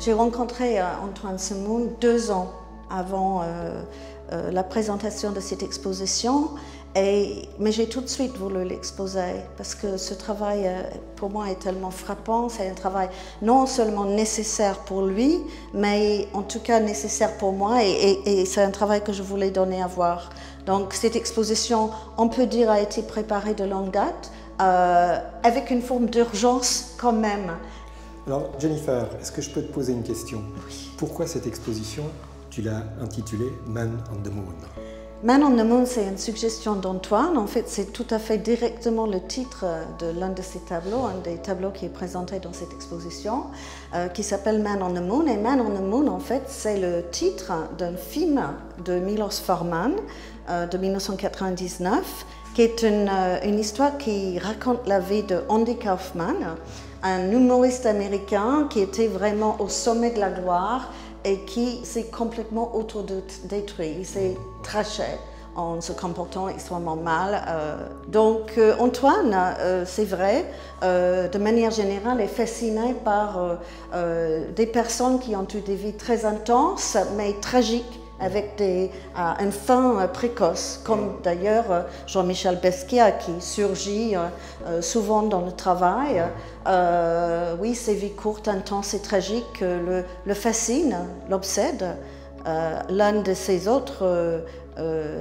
J'ai rencontré Antoine Semoun 2 ans avant la présentation de cette exposition, mais j'ai tout de suite voulu l'exposer parce que ce travail pour moi est tellement frappant. C'est un travail non seulement nécessaire pour lui, mais en tout cas nécessaire pour moi, et c'est un travail que je voulais donner à voir. Donc cette exposition, on peut dire, a été préparée de longue date, avec une forme d'urgence quand même. Alors Jennifer, est-ce que je peux te poser une question? Oui. Pourquoi cette exposition, tu l'as intitulée Man on the Moon? Man on the Moon, c'est une suggestion d'Antoine. En fait, c'est tout à fait directement le titre de l'un de ses tableaux, un des tableaux qui est présenté dans cette exposition, qui s'appelle Man on the Moon. Et Man on the Moon, en fait, c'est le titre d'un film de Milos Forman de 1999, qui est une histoire qui raconte la vie de Andy Kaufman, un humoriste américain qui était vraiment au sommet de la gloire et qui s'est complètement autodétruit. Il s'est traché en se comportant extrêmement mal. Donc Antoine, c'est vrai, de manière générale, est fasciné par des personnes qui ont eu des vies très intenses, mais tragiques, avec une fin précoce, comme d'ailleurs Jean-Michel Basquiat, qui surgit souvent dans le travail. Oui, ces vies courtes, intenses et tragiques le fascinent, l'obsèdent. L'un de ses autres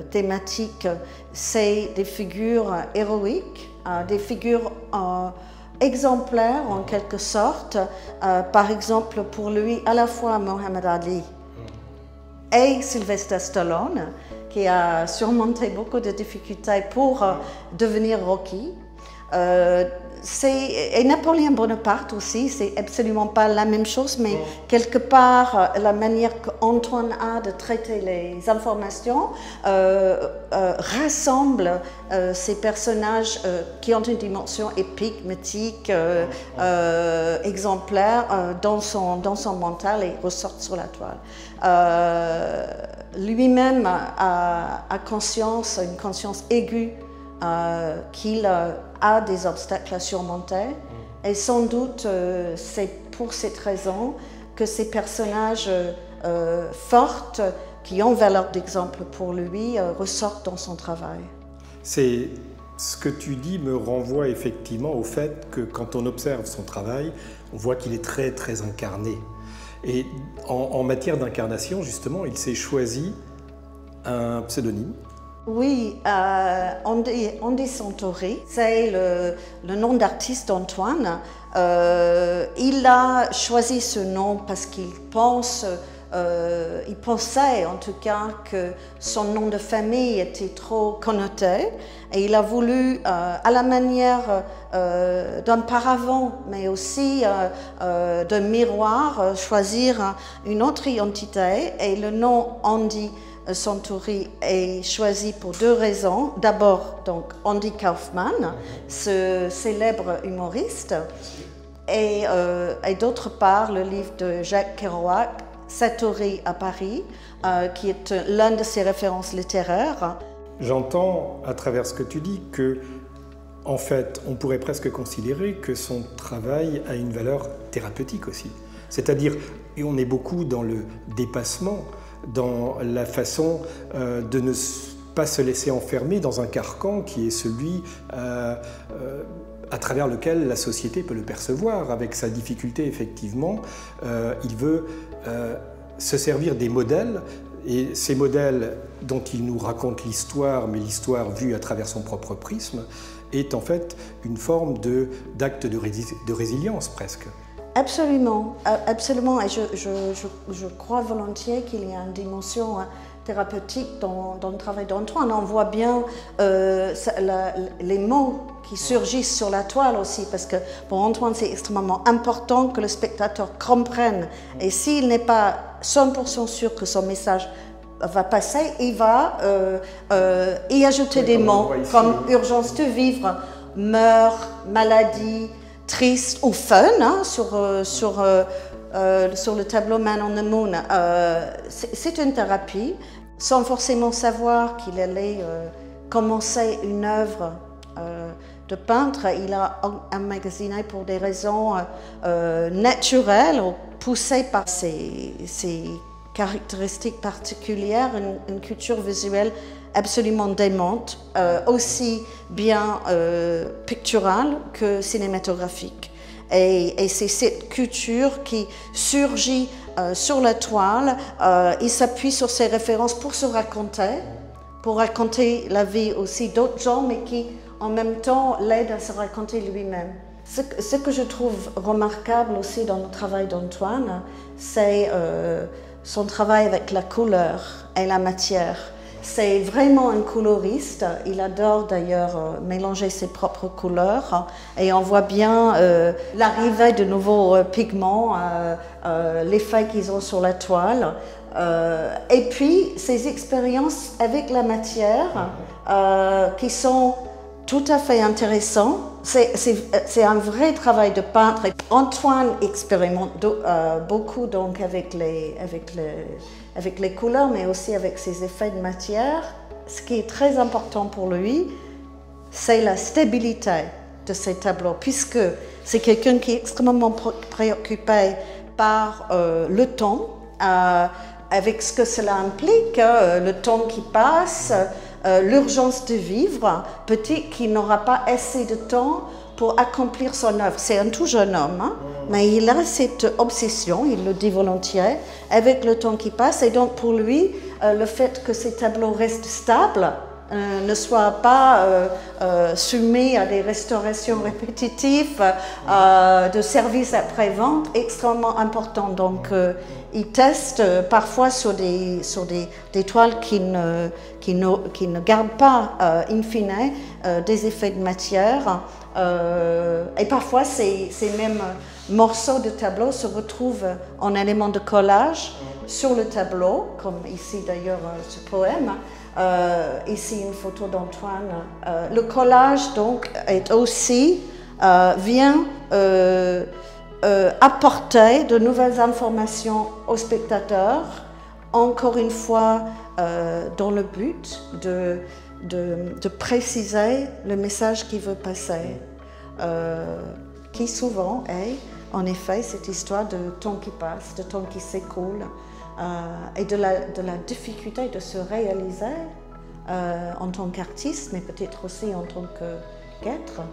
thématiques, c'est des figures héroïques, des figures exemplaires en quelque sorte. Par exemple, pour lui, à la fois Mohamed Ali et Sylvester Stallone, qui a surmonté beaucoup de difficultés pour devenir Rocky. Et Napoléon Bonaparte aussi, c'est absolument pas la même chose, mais quelque part, la manière qu'Antoine a de traiter les informations rassemble ces personnages qui ont une dimension épique, mythique, exemplaire dans son mental et ressortent sur la toile. Lui-même a une conscience aiguë qu'il a des obstacles à surmonter, et sans doute c'est pour cette raison que ces personnages forts qui ont valeur d'exemple pour lui ressortent dans son travail. C'est ce que tu dis me renvoie effectivement au fait que quand on observe son travail, on voit qu'il est très très incarné. Et en matière d'incarnation, justement, il s'est choisi un pseudonyme. Oui, Andy Santori, c'est le nom d'artiste d'Antoine. Il a choisi ce nom parce qu'il pensait en tout cas que son nom de famille était trop connoté, et il a voulu, à la manière d'un paravent, mais aussi d'un miroir, choisir une autre identité, et le nom Andy Santori est choisi pour 2 raisons. D'abord, donc, Andy Kaufman, ce célèbre humoriste, et d'autre part, le livre de Jacques Kerouac, Satori à Paris, qui est l'un de ses références littéraires. J'entends à travers ce que tu dis que, en fait, on pourrait presque considérer que son travail a une valeur thérapeutique aussi. C'est-à-dire, et on est beaucoup dans le dépassement, dans la façon de ne pas se laisser enfermer dans un carcan qui est celui à travers lequel la société peut le percevoir, avec sa difficulté effectivement. Il veut se servir des modèles, et ces modèles dont il nous raconte l'histoire, mais l'histoire vue à travers son propre prisme, est en fait une forme d'acte de résilience presque. Absolument, absolument, et je crois volontiers qu'il y a une dimension thérapeutique dans le travail d'Antoine. On voit bien les mots qui surgissent sur la toile aussi, parce que pour Antoine c'est extrêmement important que le spectateur comprenne, et s'il n'est pas 100% sûr que son message va passer, il va y ajouter des mots comme urgence de vivre, meurtre, maladie, triste ou fun, hein, sur le tableau Man on the Moon. C'est une thérapie, sans forcément savoir qu'il allait commencer une œuvre de peintre. Il a emmagasiné pour des raisons naturelles, poussées par ses caractéristiques particulières, une culture visuelle absolument démente, aussi bien picturale que cinématographique. Et c'est cette culture qui surgit sur la toile. Il s'appuie sur ses références pour se raconter, pour raconter la vie aussi d'autres gens, mais qui en même temps l'aide à se raconter lui-même. Ce que je trouve remarquable aussi dans le travail d'Antoine, c'est son travail avec la couleur et la matière. C'est vraiment un coloriste. Il adore d'ailleurs mélanger ses propres couleurs et on voit bien l'arrivée de nouveaux pigments, l'effet qu'ils ont sur la toile. Et puis ses expériences avec la matière qui sont tout à fait intéressantes. C'est un vrai travail de peintre. Antoine expérimente beaucoup donc avec les couleurs, mais aussi avec ses effets de matière. Ce qui est très important pour lui, c'est la stabilité de ses tableaux, puisque c'est quelqu'un qui est extrêmement préoccupé par le temps, avec ce que cela implique, le temps qui passe, l'urgence de vivre, peut-être qu'il n'aura pas assez de temps pour accomplir son œuvre. C'est un tout jeune homme, hein, mais il a cette obsession, il le dit volontiers, avec le temps qui passe. Et donc pour lui, le fait que ces tableaux restent stables, ne soient pas soumis à des restaurations répétitives, de services après-vente, extrêmement important. Donc il teste parfois sur des toiles qui ne gardent pas, in fine, des effets de matière. Et parfois, ces mêmes morceaux de tableau se retrouvent en éléments de collage sur le tableau, comme ici d'ailleurs ce poème. Ici une photo d'Antoine. Le collage donc est aussi vient apporter de nouvelles informations aux spectateurs, encore une fois dans le but de préciser le message qu'il veut passer, qui souvent est en effet cette histoire de temps qui passe, de temps qui s'écoule, et de la difficulté de se réaliser en tant qu'artiste, mais peut-être aussi en tant qu'être.